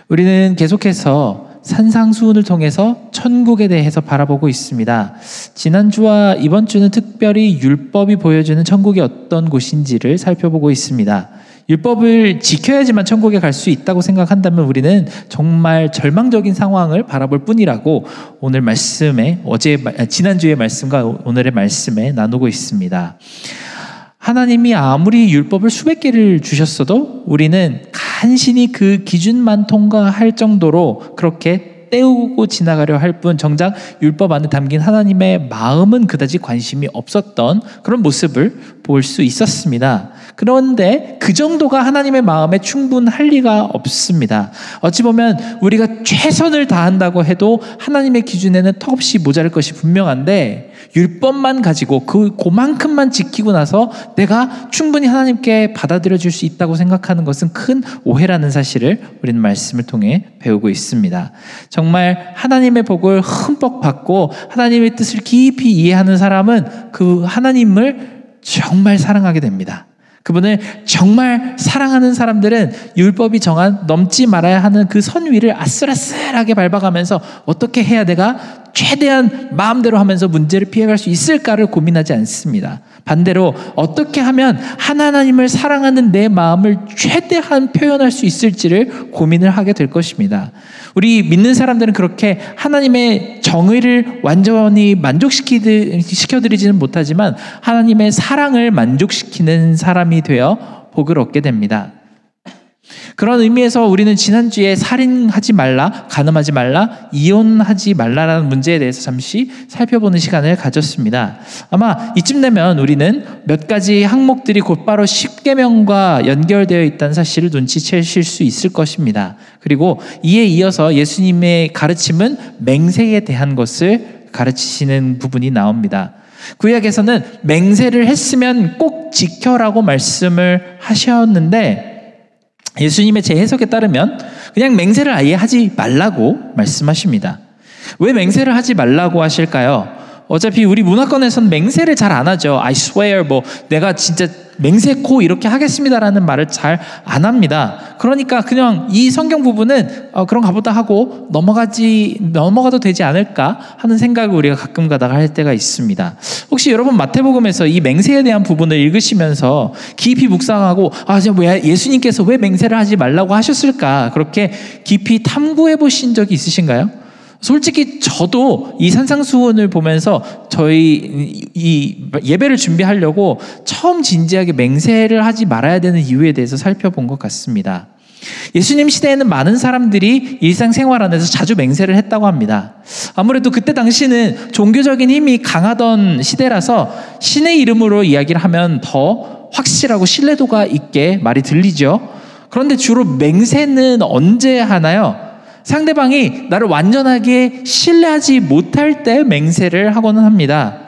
우리는 계속해서 산상수훈을 통해서 천국에 대해서 바라보고 있습니다. 지난주와 이번 주는 특별히 율법이 보여주는 천국이 어떤 곳인지를 살펴보고 있습니다. 율법을 지켜야지만 천국에 갈 수 있다고 생각한다면 우리는 정말 절망적인 상황을 바라볼 뿐이라고 오늘 말씀에 지난주의 말씀과 오늘의 말씀에 나누고 있습니다. 하나님이 아무리 율법을 수백 개를 주셨어도 우리는 간신히 그 기준만 통과할 정도로 그렇게 때우고 지나가려 할 뿐 정작 율법 안에 담긴 하나님의 마음은 그다지 관심이 없었던 그런 모습을 볼 수 있었습니다. 그런데 그 정도가 하나님의 마음에 충분할 리가 없습니다. 어찌 보면 우리가 최선을 다한다고 해도 하나님의 기준에는 턱없이 모자랄 것이 분명한데 율법만 가지고 그만큼만 지키고 나서 내가 충분히 하나님께 받아들여질 수 있다고 생각하는 것은 큰 오해라는 사실을 우리는 말씀을 통해 배우고 있습니다. 정말 하나님의 복을 흠뻑 받고 하나님의 뜻을 깊이 이해하는 사람은 그 하나님을 정말 사랑하게 됩니다. 그분을 정말 사랑하는 사람들은 율법이 정한 넘지 말아야 하는 그 선 위를 아슬아슬하게 밟아가면서 어떻게 해야 내가 최대한 마음대로 하면서 문제를 피해갈 수 있을까를 고민하지 않습니다. 반대로 어떻게 하면 하나님을 사랑하는 내 마음을 최대한 표현할 수 있을지를 고민을 하게 될 것입니다. 우리 믿는 사람들은 그렇게 하나님의 정의를 완전히 만족시켜드리지는 못하지만 하나님의 사랑을 만족시키는 사람이 되어 복을 얻게 됩니다. 그런 의미에서 우리는 지난주에 살인하지 말라, 간음하지 말라, 이혼하지 말라라는 문제에 대해서 잠시 살펴보는 시간을 가졌습니다. 아마 이쯤 되면 우리는 몇 가지 항목들이 곧바로 십계명과 연결되어 있다는 사실을 눈치채실 수 있을 것입니다. 그리고 이에 이어서 예수님의 가르침은 맹세에 대한 것을 가르치시는 부분이 나옵니다. 구약에서는 맹세를 했으면 꼭 지켜라고 말씀을 하셨는데 예수님의 재해석에 따르면 그냥 맹세를 아예 하지 말라고 말씀하십니다. 왜 맹세를 하지 말라고 하실까요? 어차피 우리 문화권에서는 맹세를 잘 안 하죠. I swear, 내가 진짜 맹세코 이렇게 하겠습니다라는 말을 잘 안 합니다. 그러니까 그냥 이 성경 부분은 그런가 보다 하고 넘어가도 되지 않을까 하는 생각을 우리가 가끔 가다가 할 때가 있습니다. 혹시 여러분 마태복음에서 이 맹세에 대한 부분을 읽으시면서 깊이 묵상하고 예수님께서 왜 맹세를 하지 말라고 하셨을까 그렇게 깊이 탐구해 보신 적이 있으신가요? 솔직히 저도 이 산상수훈을 보면서 저희 이 예배를 준비하려고 처음 진지하게 맹세를 하지 말아야 되는 이유에 대해서 살펴본 것 같습니다. 예수님 시대에는 많은 사람들이 일상생활 안에서 자주 맹세를 했다고 합니다. 아무래도 그때 당시는 종교적인 힘이 강하던 시대라서 신의 이름으로 이야기를 하면 더 확실하고 신뢰도가 있게 말이 들리죠. 그런데 주로 맹세는 언제 하나요? 상대방이 나를 완전하게 신뢰하지 못할 때 맹세를 하고는 합니다.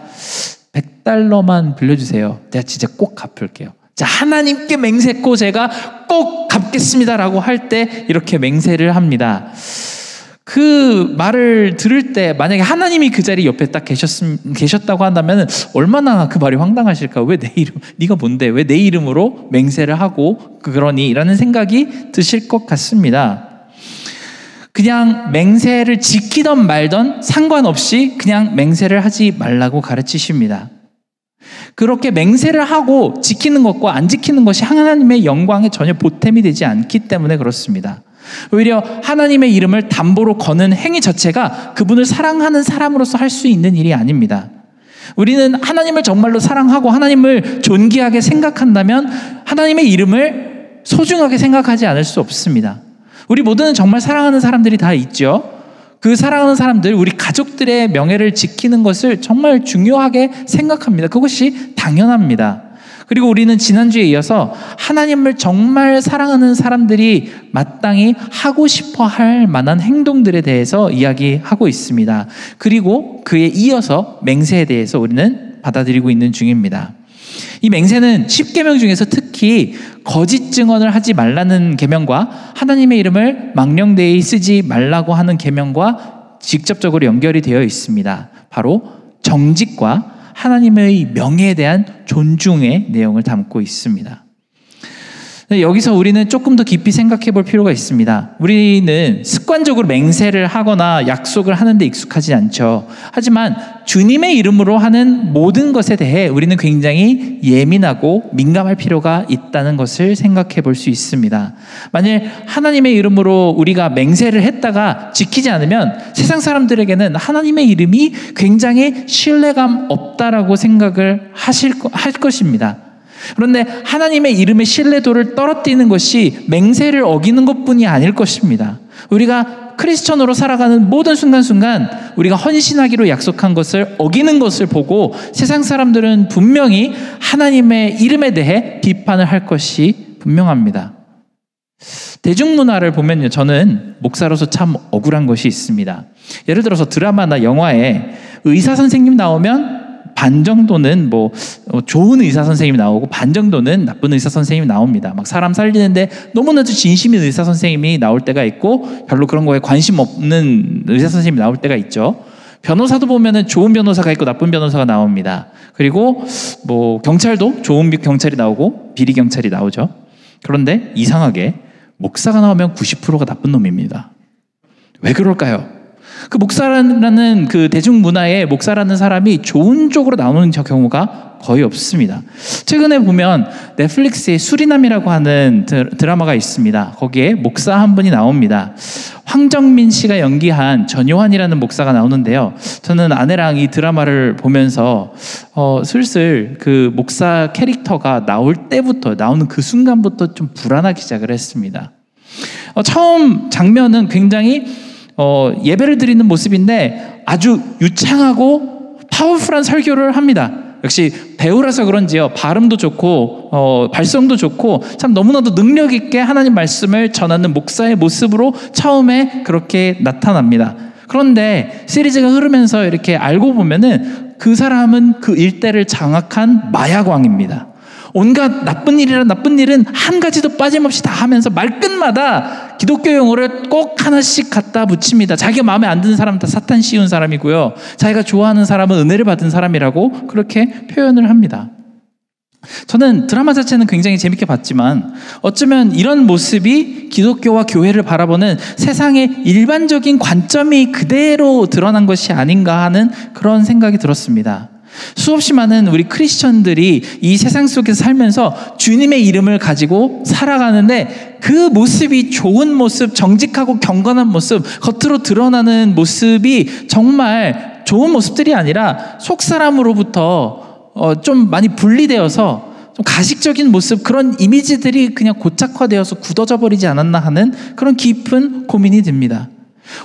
$100만 빌려주세요. 내가 진짜 꼭 갚을게요. 자, 하나님께 맹세코 제가 꼭 갚겠습니다라고 할 때 이렇게 맹세를 합니다. 그 말을 들을 때 만약에 하나님이 그 자리 옆에 딱 계셨다고 한다면 얼마나 그 말이 황당하실까? 왜 내 이름, 네가 뭔데? 왜 내 이름으로 맹세를 하고 그러니? 라는 생각이 드실 것 같습니다. 그냥 맹세를 지키던 말던 상관없이 그냥 맹세를 하지 말라고 가르치십니다. 그렇게 맹세를 하고 지키는 것과 안 지키는 것이 하나님의 영광에 전혀 보탬이 되지 않기 때문에 그렇습니다. 오히려 하나님의 이름을 담보로 거는 행위 자체가 그분을 사랑하는 사람으로서 할 수 있는 일이 아닙니다. 우리는 하나님을 정말로 사랑하고 하나님을 존귀하게 생각한다면 하나님의 이름을 소중하게 생각하지 않을 수 없습니다. 우리 모두는 정말 사랑하는 사람들이 다 있죠. 그 사랑하는 사람들, 우리 가족들의 명예를 지키는 것을 정말 중요하게 생각합니다. 그것이 당연합니다. 그리고 우리는 지난주에 이어서 하나님을 정말 사랑하는 사람들이 마땅히 하고 싶어 할 만한 행동들에 대해서 이야기하고 있습니다. 그리고 그에 이어서 맹세에 대해서 우리는 받아들이고 있는 중입니다. 이 맹세는 10계명 중에서 특히 거짓 증언을 하지 말라는 계명과 하나님의 이름을 망령되이 쓰지 말라고 하는 계명과 직접적으로 연결이 되어 있습니다. 바로 정직과 하나님의 명예에 대한 존중의 내용을 담고 있습니다. 여기서 우리는 조금 더 깊이 생각해 볼 필요가 있습니다. 우리는 습관적으로 맹세를 하거나 약속을 하는데 익숙하지 않죠. 하지만 주님의 이름으로 하는 모든 것에 대해 우리는 굉장히 예민하고 민감할 필요가 있다는 것을 생각해 볼 수 있습니다. 만일 하나님의 이름으로 우리가 맹세를 했다가 지키지 않으면 세상 사람들에게는 하나님의 이름이 굉장히 신뢰감 없다라고 생각을 할 것입니다. 그런데 하나님의 이름의 신뢰도를 떨어뜨리는 것이 맹세를 어기는 것뿐이 아닐 것입니다. 우리가 크리스천으로 살아가는 모든 순간순간 우리가 헌신하기로 약속한 것을 어기는 것을 보고 세상 사람들은 분명히 하나님의 이름에 대해 비판을 할 것이 분명합니다. 대중문화를 보면요, 저는 목사로서 참 억울한 것이 있습니다. 예를 들어서 드라마나 영화에 의사 선생님 나오면 반 정도는 좋은 의사 선생님이 나오고 반 정도는 나쁜 의사 선생님이 나옵니다. 막 사람 살리는데 너무나도 진심인 의사 선생님이 나올 때가 있고 별로 그런 거에 관심 없는 의사 선생님이 나올 때가 있죠. 변호사도 보면은 좋은 변호사가 있고 나쁜 변호사가 나옵니다. 그리고 경찰도 좋은 경찰이 나오고 비리 경찰이 나오죠. 그런데 이상하게 목사가 나오면 90%가 나쁜 놈입니다. 왜 그럴까요? 그 목사라는 그 대중문화에 목사라는 사람이 좋은 쪽으로 나오는 경우가 거의 없습니다. 최근에 보면 넷플릭스에 수리남이라고 하는 드라마가 있습니다. 거기에 목사 한 분이 나옵니다. 황정민 씨가 연기한 전요한이라는 목사가 나오는데요. 저는 아내랑 이 드라마를 보면서 슬슬 그 목사 캐릭터가 나오는 그 순간부터 좀 불안하기 시작을 했습니다. 처음 장면은 굉장히 예배를 드리는 모습인데 아주 유창하고 파워풀한 설교를 합니다. 역시 배우라서 그런지요, 발음도 좋고 발성도 좋고 참 너무나도 능력 있게 하나님 말씀을 전하는 목사의 모습으로 처음에 그렇게 나타납니다. 그런데 시리즈가 흐르면서 이렇게 알고 보면은 그 사람은 그 일대를 장악한 마약왕입니다. 온갖 나쁜 일은 한 가지도 빠짐없이 다 하면서 말끝마다 기독교 용어를 꼭 하나씩 갖다 붙입니다. 자기가 마음에 안 드는 사람은 다 사탄 씌운 사람이고요, 자기가 좋아하는 사람은 은혜를 받은 사람이라고 그렇게 표현을 합니다. 저는 드라마 자체는 굉장히 재밌게 봤지만 어쩌면 이런 모습이 기독교와 교회를 바라보는 세상의 일반적인 관점이 그대로 드러난 것이 아닌가 하는 그런 생각이 들었습니다. 수없이 많은 우리 크리스천들이 이 세상 속에서 살면서 주님의 이름을 가지고 살아가는데 그 모습이 좋은 모습, 정직하고 경건한 모습, 겉으로 드러나는 모습이 정말 좋은 모습들이 아니라 속사람으로부터 좀 많이 분리되어서 좀 가식적인 모습, 그런 이미지들이 그냥 고착화되어서 굳어져 버리지 않았나 하는 그런 깊은 고민이 듭니다.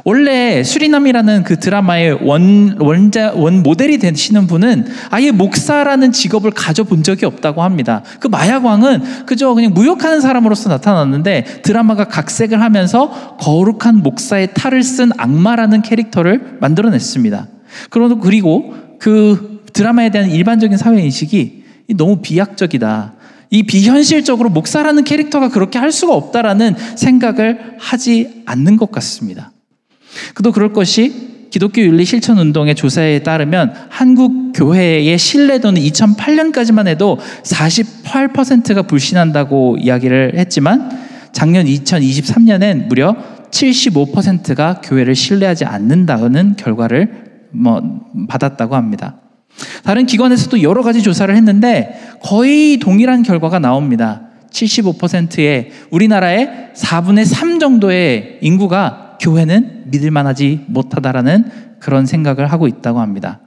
원래 수리남이라는 그 드라마의 원 모델이 되시는 분은 아예 목사라는 직업을 가져본 적이 없다고 합니다. 그 마약왕은 그저 그냥 무역하는 사람으로서 나타났는데 드라마가 각색을 하면서 거룩한 목사의 탈을 쓴 악마라는 캐릭터를 만들어냈습니다. 그리고 그 드라마에 대한 일반적인 사회인식이 너무 비약적이다, 이 비현실적으로 목사라는 캐릭터가 그렇게 할 수가 없다라는 생각을 하지 않는 것 같습니다. 그도 그럴 것이 기독교 윤리 실천 운동의 조사에 따르면 한국 교회의 신뢰도는 2008년까지만 해도 48%가 불신한다고 이야기를 했지만 작년 2023년엔 무려 75%가 교회를 신뢰하지 않는다는 결과를 받았다고 합니다. 다른 기관에서도 여러 가지 조사를 했는데 거의 동일한 결과가 나옵니다. 75%의 우리나라의 4분의 3 정도의 인구가 교회는 믿을만하지 못하다라는 그런 생각을 하고 있다고 합니다.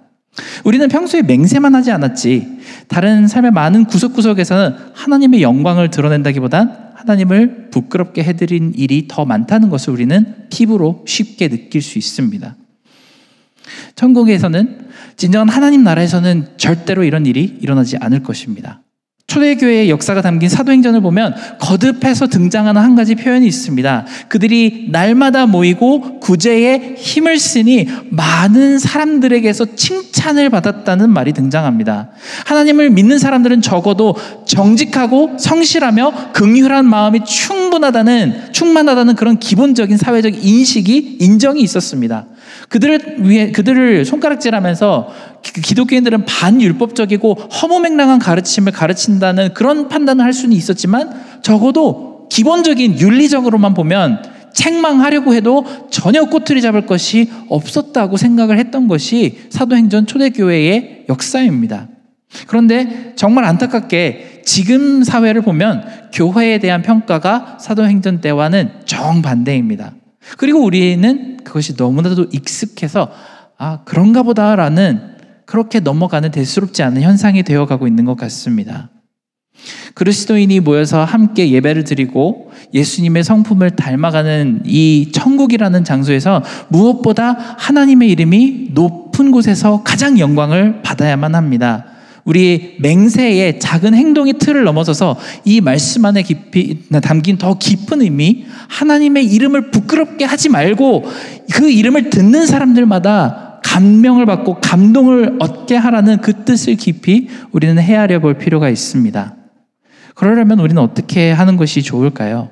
우리는 평소에 맹세만 하지 않았지 다른 삶의 많은 구석구석에서는 하나님의 영광을 드러낸다기보단 하나님을 부끄럽게 해드린 일이 더 많다는 것을 우리는 피부로 쉽게 느낄 수 있습니다. 천국에서는, 진정한 하나님 나라에서는 절대로 이런 일이 일어나지 않을 것입니다. 초대교회의 역사가 담긴 사도행전을 보면 거듭해서 등장하는 한 가지 표현이 있습니다. 그들이 날마다 모이고 구제에 힘을 쓰니 많은 사람들에게서 칭찬을 받았다는 말이 등장합니다. 하나님을 믿는 사람들은 적어도 정직하고 성실하며 긍휼한 마음이 충만하다는 그런 기본적인 사회적 인식이 인정이 있었습니다. 그들을 손가락질하면서 기독교인들은 반율법적이고 허무맹랑한 가르침을 가르친다는 그런 판단을 할 수는 있었지만 적어도 기본적인 윤리적으로만 보면 책망하려고 해도 전혀 꼬투리 잡을 것이 없었다고 생각을 했던 것이 사도행전 초대교회의 역사입니다. 그런데 정말 안타깝게 지금 사회를 보면 교회에 대한 평가가 사도행전 때와는 정반대입니다. 그리고 우리는 그것이 너무나도 익숙해서 그런가 보다라는 그렇게 넘어가는 대수롭지 않은 현상이 되어가고 있는 것 같습니다. 그리스도인이 모여서 함께 예배를 드리고 예수님의 성품을 닮아가는 이 천국이라는 장소에서 무엇보다 하나님의 이름이 높은 곳에서 가장 영광을 받아야만 합니다. 우리 맹세의 작은 행동의 틀을 넘어서서 이 말씀 안에 깊이 담긴 더 깊은 의미, 하나님의 이름을 부끄럽게 하지 말고 그 이름을 듣는 사람들마다 감명을 받고 감동을 얻게 하라는 그 뜻을 깊이 우리는 헤아려 볼 필요가 있습니다. 그러려면 우리는 어떻게 하는 것이 좋을까요?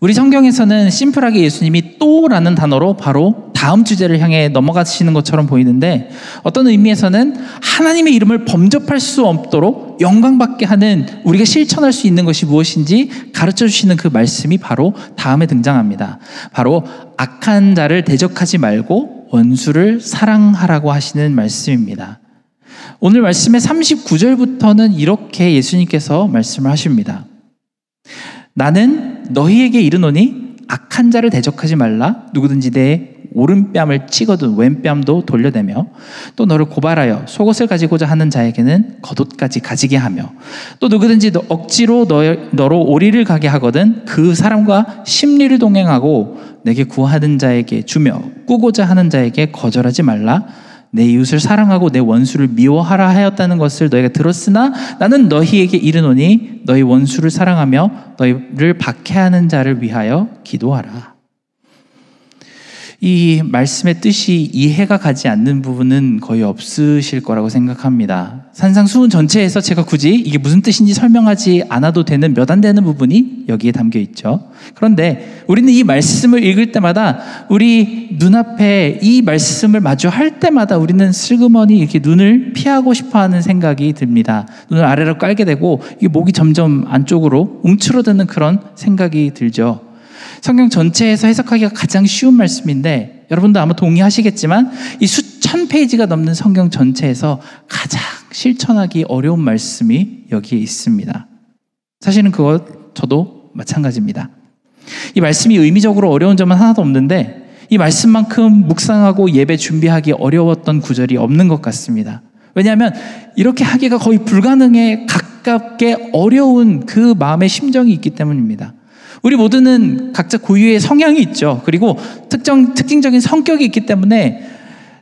우리 성경에서는 심플하게 예수님이 또라는 단어로 바로 다음 주제를 향해 넘어가시는 것처럼 보이는데, 어떤 의미에서는 하나님의 이름을 범접할 수 없도록 영광받게 하는, 우리가 실천할 수 있는 것이 무엇인지 가르쳐 주시는 그 말씀이 바로 다음에 등장합니다. 바로 악한 자를 대적하지 말고 원수를 사랑하라고 하시는 말씀입니다. 오늘 말씀의 39절부터는 이렇게 예수님께서 말씀을 하십니다. 나는 너희에게 이르노니 악한 자를 대적하지 말라. 누구든지 내 오른뺨을 찍어둔 왼뺨도 돌려대며 또 너를 고발하여 속옷을 가지고자 하는 자에게는 겉옷까지 가지게 하며 또 누구든지 억지로 너로 오리를 가게 하거든 그 사람과 심리를 동행하고 내게 구하는 자에게 주며 꾸고자 하는 자에게 거절하지 말라. 내 이웃을 사랑하고 내 원수를 미워하라 하였다는 것을 너희가 들었으나 나는 너희에게 이르노니 너희 원수를 사랑하며 너희를 박해하는 자를 위하여 기도하라. 이 말씀의 뜻이 이해가 가지 않는 부분은 거의 없으실 거라고 생각합니다. 산상수훈 전체에서 제가 굳이 이게 무슨 뜻인지 설명하지 않아도 되는 몇 안 되는 부분이 여기에 담겨 있죠. 그런데 우리는 이 말씀을 읽을 때마다 우리 눈앞에 이 말씀을 마주할 때마다 우리는 슬그머니 이렇게 눈을 피하고 싶어하는 생각이 듭니다. 눈을 아래로 깔게 되고 이 목이 점점 안쪽으로 움츠러드는 그런 생각이 들죠. 성경 전체에서 해석하기가 가장 쉬운 말씀인데 여러분도 아마 동의하시겠지만 이 수천 페이지가 넘는 성경 전체에서 가장 실천하기 어려운 말씀이 여기에 있습니다. 사실은 그것 저도 마찬가지입니다. 이 말씀이 의미적으로 어려운 점은 하나도 없는데 이 말씀만큼 묵상하고 예배 준비하기 어려웠던 구절이 없는 것 같습니다. 왜냐하면 이렇게 하기가 거의 불가능에 가깝게 어려운 그 마음의 심정이 있기 때문입니다. 우리 모두는 각자 고유의 성향이 있죠. 그리고 특징적인 성격이 있기 때문에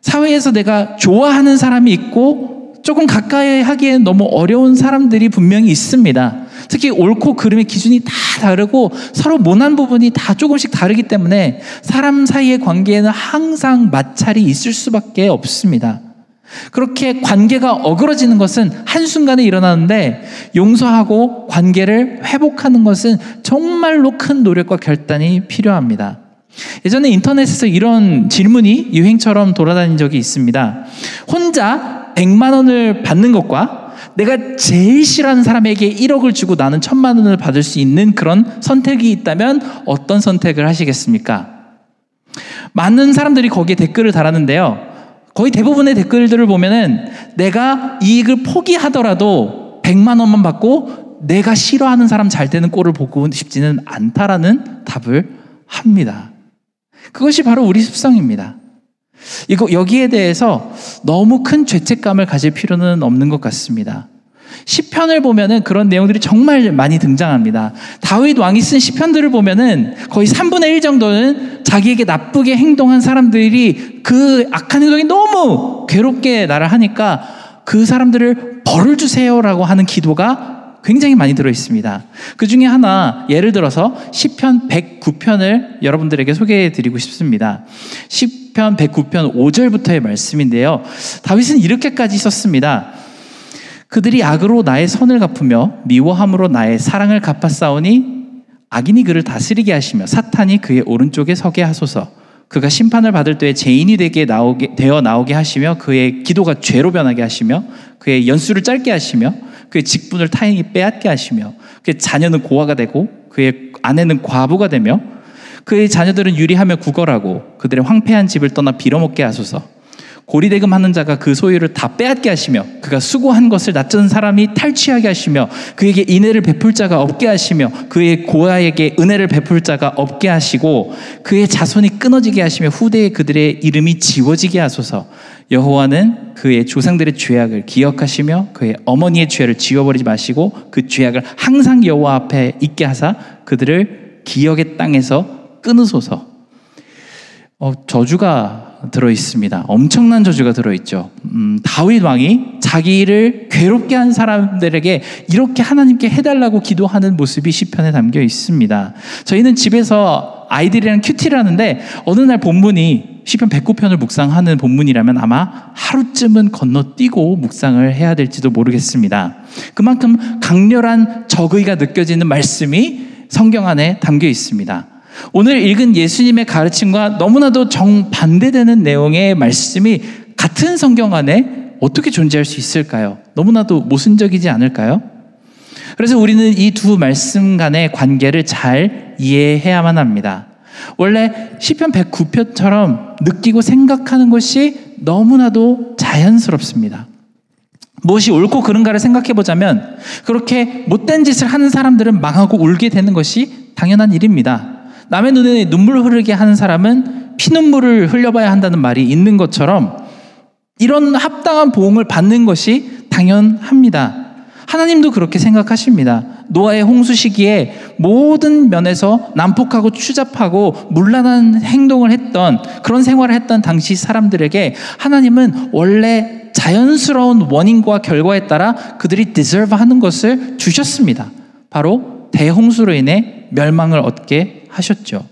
사회에서 내가 좋아하는 사람이 있고 조금 가까이 하기엔 너무 어려운 사람들이 분명히 있습니다. 특히 옳고 그름의 기준이 다 다르고 서로 모난 부분이 다 조금씩 다르기 때문에 사람 사이의 관계에는 항상 마찰이 있을 수밖에 없습니다. 그렇게 관계가 어그러지는 것은 한순간에 일어나는데 용서하고 관계를 회복하는 것은 정말로 큰 노력과 결단이 필요합니다. 예전에 인터넷에서 이런 질문이 유행처럼 돌아다닌 적이 있습니다. 혼자 100만 원을 받는 것과 내가 제일 싫어하는 사람에게 1억을 주고 나는 1000만 원을 받을 수 있는 그런 선택이 있다면 어떤 선택을 하시겠습니까? 많은 사람들이 거기에 댓글을 달았는데요. 거의 대부분의 댓글들을 보면은 내가 이익을 포기하더라도 100만 원만 받고 내가 싫어하는 사람 잘 되는 꼴을 보고 싶지는 않다라는 답을 합니다. 그것이 바로 우리 습성입니다. 여기에 대해서 너무 큰 죄책감을 가질 필요는 없는 것 같습니다. 시편을 보면은 그런 내용들이 정말 많이 등장합니다. 다윗 왕이 쓴 시편들을 보면은 거의 3분의 1 정도는 자기에게 나쁘게 행동한 사람들이 그 악한 행동이 너무 괴롭게 나를 하니까 그 사람들을 벌을 주세요라고 하는 기도가 굉장히 많이 들어 있습니다. 그 중에 하나 예를 들어서 시편 109편을 여러분들에게 소개해 드리고 싶습니다. 시편 109편 5절부터의 말씀인데요. 다윗은 이렇게까지 썼습니다. 그들이 악으로 나의 선을 갚으며 미워함으로 나의 사랑을 갚아싸우니 악인이 그를 다스리게 하시며 사탄이 그의 오른쪽에 서게 하소서. 그가 심판을 받을 때에 죄인이 되어 나오게 하시며 그의 기도가 죄로 변하게 하시며 그의 연수를 짧게 하시며 그의 직분을 타인이 빼앗게 하시며 그의 자녀는 고아가 되고 그의 아내는 과부가 되며 그의 자녀들은 유리하며 구걸하고 그들의 황폐한 집을 떠나 빌어먹게 하소서. 고리대금하는 자가 그 소유를 다 빼앗게 하시며 그가 수고한 것을 낯선 사람이 탈취하게 하시며 그에게 인애를 베풀 자가 없게 하시며 그의 고아에게 은혜를 베풀 자가 없게 하시고 그의 자손이 끊어지게 하시며 후대에 그들의 이름이 지워지게 하소서. 여호와는 그의 조상들의 죄악을 기억하시며 그의 어머니의 죄를 지워버리지 마시고 그 죄악을 항상 여호와 앞에 있게 하사 그들을 기억의 땅에서 끊으소서. 저주가 들어있습니다. 엄청난 저주가 들어있죠. 다윗 왕이 자기를 괴롭게 한 사람들에게 이렇게 하나님께 해달라고 기도하는 모습이 시편에 담겨 있습니다. 저희는 집에서 아이들이랑 큐티를 하는데 어느 날 본문이 시편 109편을 묵상하는 본문이라면 아마 하루쯤은 건너뛰고 묵상을 해야 될지도 모르겠습니다. 그만큼 강렬한 적의가 느껴지는 말씀이 성경 안에 담겨 있습니다. 오늘 읽은 예수님의 가르침과 너무나도 정반대되는 내용의 말씀이 같은 성경 안에 어떻게 존재할 수 있을까요? 너무나도 모순적이지 않을까요? 그래서 우리는 이 두 말씀 간의 관계를 잘 이해해야만 합니다. 원래 시편 109편처럼 느끼고 생각하는 것이 너무나도 자연스럽습니다. 무엇이 옳고 그른가를 생각해보자면 그렇게 못된 짓을 하는 사람들은 망하고 울게 되는 것이 당연한 일입니다. 남의 눈에 눈물 흐르게 하는 사람은 피눈물을 흘려봐야 한다는 말이 있는 것처럼 이런 합당한 보응을 받는 것이 당연합니다. 하나님도 그렇게 생각하십니다. 노아의 홍수 시기에 모든 면에서 난폭하고 추잡하고 문란한 행동을 했던 그런 생활을 했던 당시 사람들에게 하나님은 원래 자연스러운 원인과 결과에 따라 그들이 deserve 하는 것을 주셨습니다. 바로 대홍수로 인해 멸망을 얻게 하셨죠.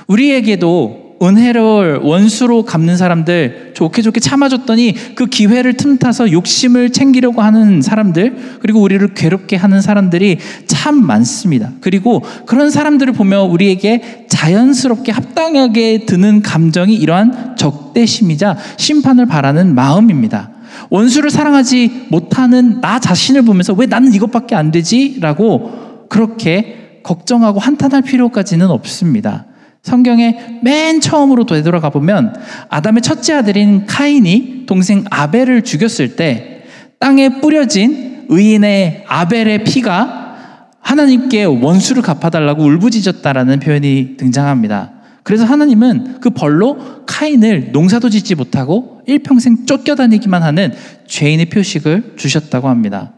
우리에게도 은혜를 원수로 갚는 사람들, 좋게 참아줬더니 그 기회를 틈타서 욕심을 챙기려고 하는 사람들, 그리고 우리를 괴롭게 하는 사람들이 참 많습니다. 그리고 그런 사람들을 보며 우리에게 자연스럽게 합당하게 드는 감정이 이러한 적대심이자 심판을 바라는 마음입니다. 원수를 사랑하지 못하는 나 자신을 보면서 왜 나는 이것밖에 안 되지? 라고 그렇게 걱정하고 한탄할 필요까지는 없습니다. 성경의 맨 처음으로 되돌아가 보면 아담의 첫째 아들인 카인이 동생 아벨을 죽였을 때 땅에 뿌려진 의인의 아벨의 피가 하나님께 원수를 갚아달라고 울부짖었다라는 표현이 등장합니다. 그래서 하나님은 그 벌로 카인을 농사도 짓지 못하고 일평생 쫓겨다니기만 하는 죄인의 표식을 주셨다고 합니다.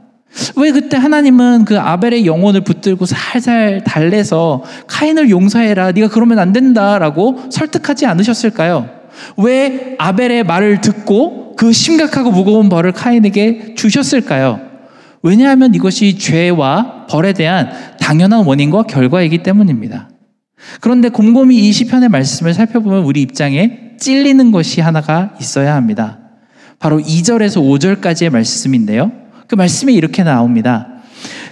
왜 그때 하나님은 그 아벨의 영혼을 붙들고 살살 달래서 카인을 용서해라, 네가 그러면 안 된다라고 설득하지 않으셨을까요? 왜 아벨의 말을 듣고 그 심각하고 무거운 벌을 카인에게 주셨을까요? 왜냐하면 이것이 죄와 벌에 대한 당연한 원인과 결과이기 때문입니다. 그런데 곰곰이 이 시편의 말씀을 살펴보면 우리 입장에 찔리는 것이 하나가 있어야 합니다. 바로 2절에서 5절까지의 말씀인데요. 그 말씀이 이렇게 나옵니다.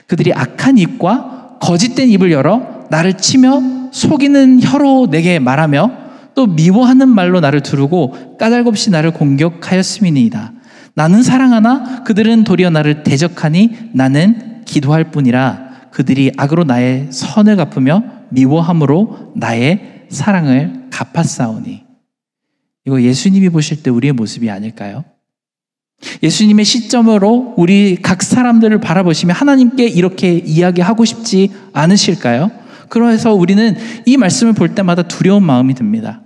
그들이 악한 입과 거짓된 입을 열어 나를 치며 속이는 혀로 내게 말하며 또 미워하는 말로 나를 두르고 까닭없이 나를 공격하였음이니이다. 나는 사랑하나 그들은 도리어 나를 대적하니 나는 기도할 뿐이라. 그들이 악으로 나의 선을 갚으며 미워함으로 나의 사랑을 갚았사오니. 이거 예수님이 보실 때 우리의 모습이 아닐까요? 예수님의 시점으로 우리 각 사람들을 바라보시며 하나님께 이렇게 이야기하고 싶지 않으실까요? 그래서 우리는 이 말씀을 볼 때마다 두려운 마음이 듭니다.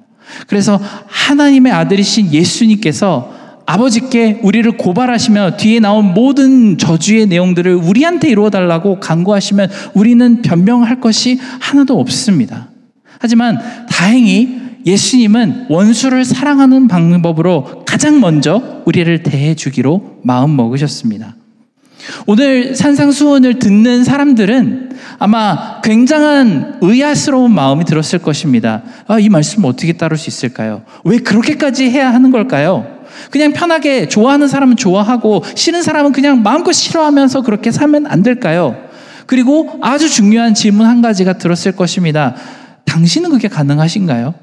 그래서 하나님의 아들이신 예수님께서 아버지께 우리를 고발하시며 뒤에 나온 모든 저주의 내용들을 우리한테 이루어달라고 간구하시면 우리는 변명할 것이 하나도 없습니다. 하지만 다행히 예수님은 원수를 사랑하는 방법으로 가장 먼저 우리를 대해주기로 마음먹으셨습니다. 오늘 산상수훈을 듣는 사람들은 아마 굉장한 의아스러운 마음이 들었을 것입니다. 이 말씀을 어떻게 따를 수 있을까요? 왜 그렇게까지 해야 하는 걸까요? 그냥 편하게 좋아하는 사람은 좋아하고 싫은 사람은 그냥 마음껏 싫어하면서 그렇게 살면 안 될까요? 그리고 아주 중요한 질문 한 가지가 들었을 것입니다. 당신은 그게 가능하신가요?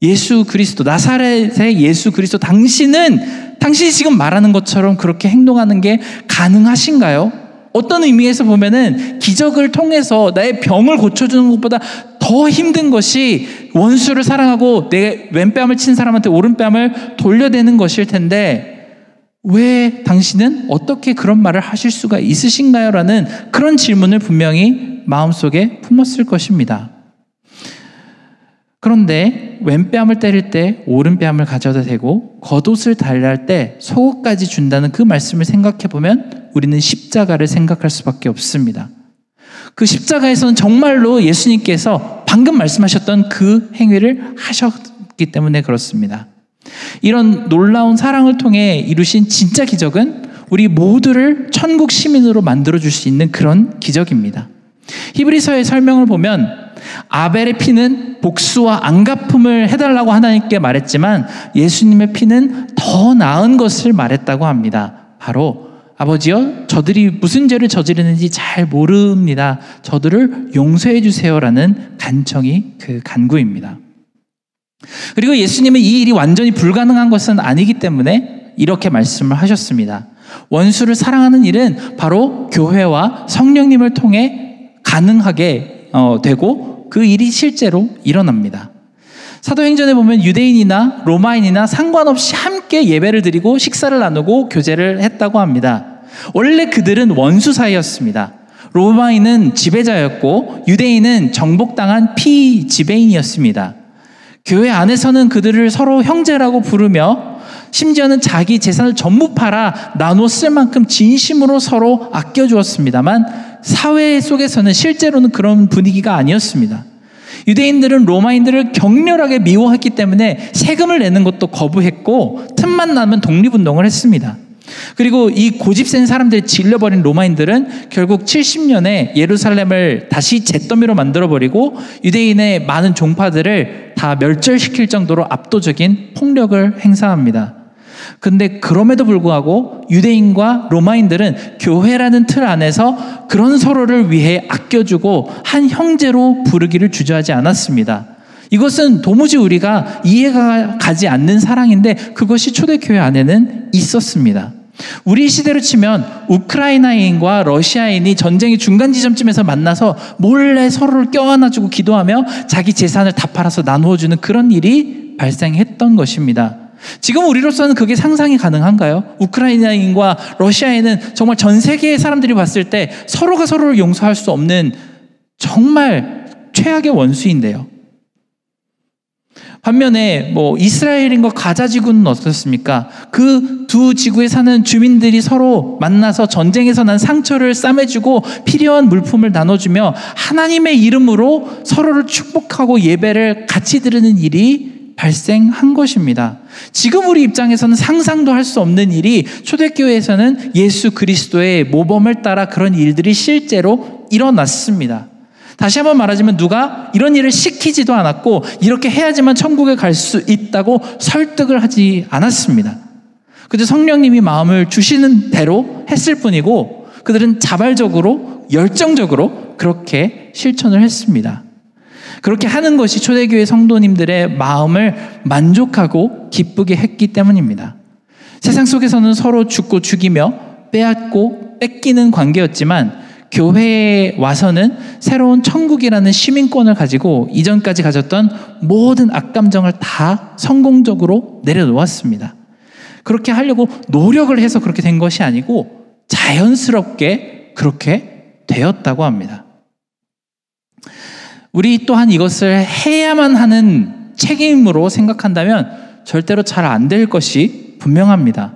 예수 그리스도, 나사렛의 예수 그리스도, 당신이 지금 말하는 것처럼 그렇게 행동하는 게 가능하신가요? 어떤 의미에서 보면은 기적을 통해서 나의 병을 고쳐주는 것보다 더 힘든 것이 원수를 사랑하고 내 왼뺨을 친 사람한테 오른뺨을 돌려대는 것일 텐데, 왜 당신은 어떻게 그런 말을 하실 수가 있으신가요? 라는 그런 질문을 분명히 마음속에 품었을 것입니다. 그런데 왼뺨을 때릴 때 오른뺨을 가져다 대고 겉옷을 달랄 때 속옷까지 준다는 그 말씀을 생각해 보면 우리는 십자가를 생각할 수밖에 없습니다. 그 십자가에서는 정말로 예수님께서 방금 말씀하셨던 그 행위를 하셨기 때문에 그렇습니다. 이런 놀라운 사랑을 통해 이루신 진짜 기적은 우리 모두를 천국 시민으로 만들어줄 수 있는 그런 기적입니다. 히브리서의 설명을 보면 아벨의 피는 복수와 안갚음을 해달라고 하나님께 말했지만 예수님의 피는 더 나은 것을 말했다고 합니다. 바로 아버지여, 저들이 무슨 죄를 저지르는지 잘 모릅니다. 저들을 용서해 주세요라는 간청이 그 간구입니다. 그리고 예수님은 이 일이 완전히 불가능한 것은 아니기 때문에 이렇게 말씀을 하셨습니다. 원수를 사랑하는 일은 바로 교회와 성령님을 통해 가능하게 되고 그 일이 실제로 일어납니다. 사도행전에 보면 유대인이나 로마인이나 상관없이 함께 예배를 드리고 식사를 나누고 교제를 했다고 합니다. 원래 그들은 원수 사이였습니다. 로마인은 지배자였고 유대인은 정복당한 피지배인이었습니다. 교회 안에서는 그들을 서로 형제라고 부르며 심지어는 자기 재산을 전부 팔아 나눠 쓸 만큼 진심으로 서로 아껴주었습니다만 사회 속에서는 실제로는 그런 분위기가 아니었습니다. 유대인들은 로마인들을 격렬하게 미워했기 때문에 세금을 내는 것도 거부했고 틈만 나면 독립운동을 했습니다. 그리고 이 고집센 사람들을 질러버린 로마인들은 결국 70년에 예루살렘을 다시 잿더미로 만들어버리고 유대인의 많은 종파들을 다 멸절시킬 정도로 압도적인 폭력을 행사합니다. 근데 그럼에도 불구하고 유대인과 로마인들은 교회라는 틀 안에서 그런 서로를 위해 아껴주고 한 형제로 부르기를 주저하지 않았습니다. 이것은 도무지 우리가 이해가 가지 않는 사랑인데 그것이 초대교회 안에는 있었습니다. 우리 시대로 치면 우크라이나인과 러시아인이 전쟁의 중간 지점쯤에서 만나서 몰래 서로를 껴안아주고 기도하며 자기 재산을 다 팔아서 나누어주는 그런 일이 발생했던 것입니다. 지금 우리로서는 그게 상상이 가능한가요? 우크라이나인과 러시아인은 정말 전 세계의 사람들이 봤을 때 서로가 서로를 용서할 수 없는 정말 최악의 원수인데요. 반면에 이스라엘인과 가자 지구는 어떻습니까? 그 두 지구에 사는 주민들이 서로 만나서 전쟁에서 난 상처를 싸매주고 필요한 물품을 나눠주며 하나님의 이름으로 서로를 축복하고 예배를 같이 드리는 일이 발생한 것입니다. 지금 우리 입장에서는 상상도 할 수 없는 일이 초대교회에서는 예수 그리스도의 모범을 따라 그런 일들이 실제로 일어났습니다. 다시 한번 말하자면 누가 이런 일을 시키지도 않았고 이렇게 해야지만 천국에 갈 수 있다고 설득을 하지 않았습니다. 그저 성령님이 마음을 주시는 대로 했을 뿐이고 그들은 자발적으로 열정적으로 그렇게 실천을 했습니다. 그렇게 하는 것이 초대교회 성도님들의 마음을 만족하고 기쁘게 했기 때문입니다. 세상 속에서는 서로 죽고 죽이며 빼앗고 뺏기는 관계였지만 교회에 와서는 새로운 천국이라는 시민권을 가지고 이전까지 가졌던 모든 악감정을 다 성공적으로 내려놓았습니다. 그렇게 하려고 노력을 해서 그렇게 된 것이 아니고 자연스럽게 그렇게 되었다고 합니다. 우리 또한 이것을 해야만 하는 책임으로 생각한다면 절대로 잘 안 될 것이 분명합니다.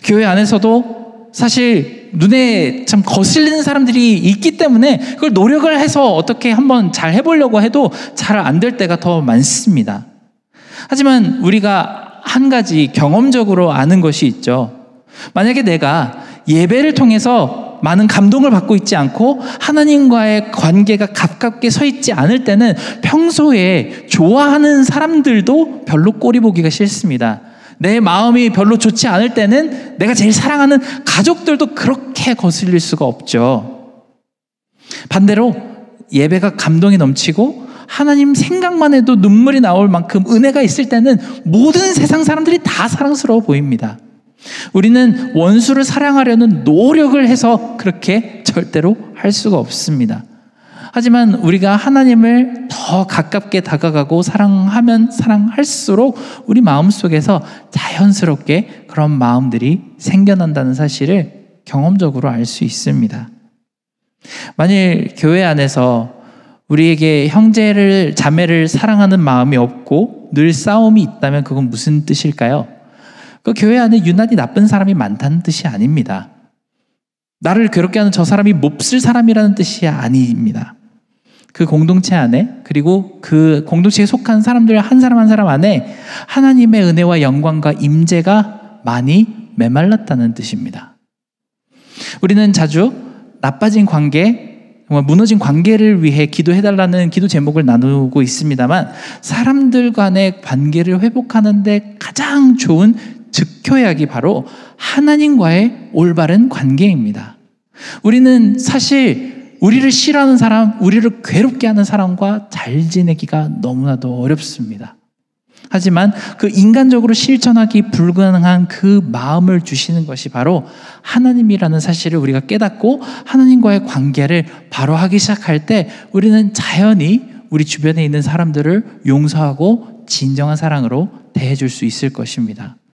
교회 안에서도 사실 눈에 참 거슬리는 사람들이 있기 때문에 그걸 노력을 해서 어떻게 한번 잘 해보려고 해도 잘 안 될 때가 더 많습니다. 하지만 우리가 한 가지 경험적으로 아는 것이 있죠. 만약에 내가 예배를 통해서 많은 감동을 받고 있지 않고 하나님과의 관계가 가깝게 서 있지 않을 때는 평소에 좋아하는 사람들도 별로 꼴이 보기가 싫습니다. 내 마음이 별로 좋지 않을 때는 내가 제일 사랑하는 가족들도 그렇게 거슬릴 수가 없죠. 반대로 예배가 감동이 넘치고 하나님 생각만 해도 눈물이 나올 만큼 은혜가 있을 때는 모든 세상 사람들이 다 사랑스러워 보입니다. 우리는 원수를 사랑하려는 노력을 해서 그렇게 절대로 할 수가 없습니다. 하지만 우리가 하나님을 더 가깝게 다가가고 사랑하면 사랑할수록 우리 마음속에서 자연스럽게 그런 마음들이 생겨난다는 사실을 경험적으로 알 수 있습니다. 만일 교회 안에서 우리에게 형제를, 자매를 사랑하는 마음이 없고 늘 싸움이 있다면 그건 무슨 뜻일까요? 그 교회 안에 유난히 나쁜 사람이 많다는 뜻이 아닙니다. 나를 괴롭게 하는 저 사람이 몹쓸 사람이라는 뜻이 아닙니다. 그 공동체 안에, 그리고 그 공동체에 속한 사람들 한 사람 한 사람 안에 하나님의 은혜와 영광과 임재가 많이 메말랐다는 뜻입니다. 우리는 자주 나빠진 관계, 정말 무너진 관계를 위해 기도해달라는 기도 제목을 나누고 있습니다만, 사람들 간의 관계를 회복하는 데 가장 좋은 즉효약이 바로 하나님과의 올바른 관계입니다. 우리는 사실 우리를 싫어하는 사람, 우리를 괴롭게 하는 사람과 잘 지내기가 너무나도 어렵습니다. 하지만 그 인간적으로 실천하기 불가능한 그 마음을 주시는 것이 바로 하나님이라는 사실을 우리가 깨닫고 하나님과의 관계를 바로 하기 시작할 때 우리는 자연히 우리 주변에 있는 사람들을 용서하고 진정한 사랑으로 대해줄 수 있을 것입니다.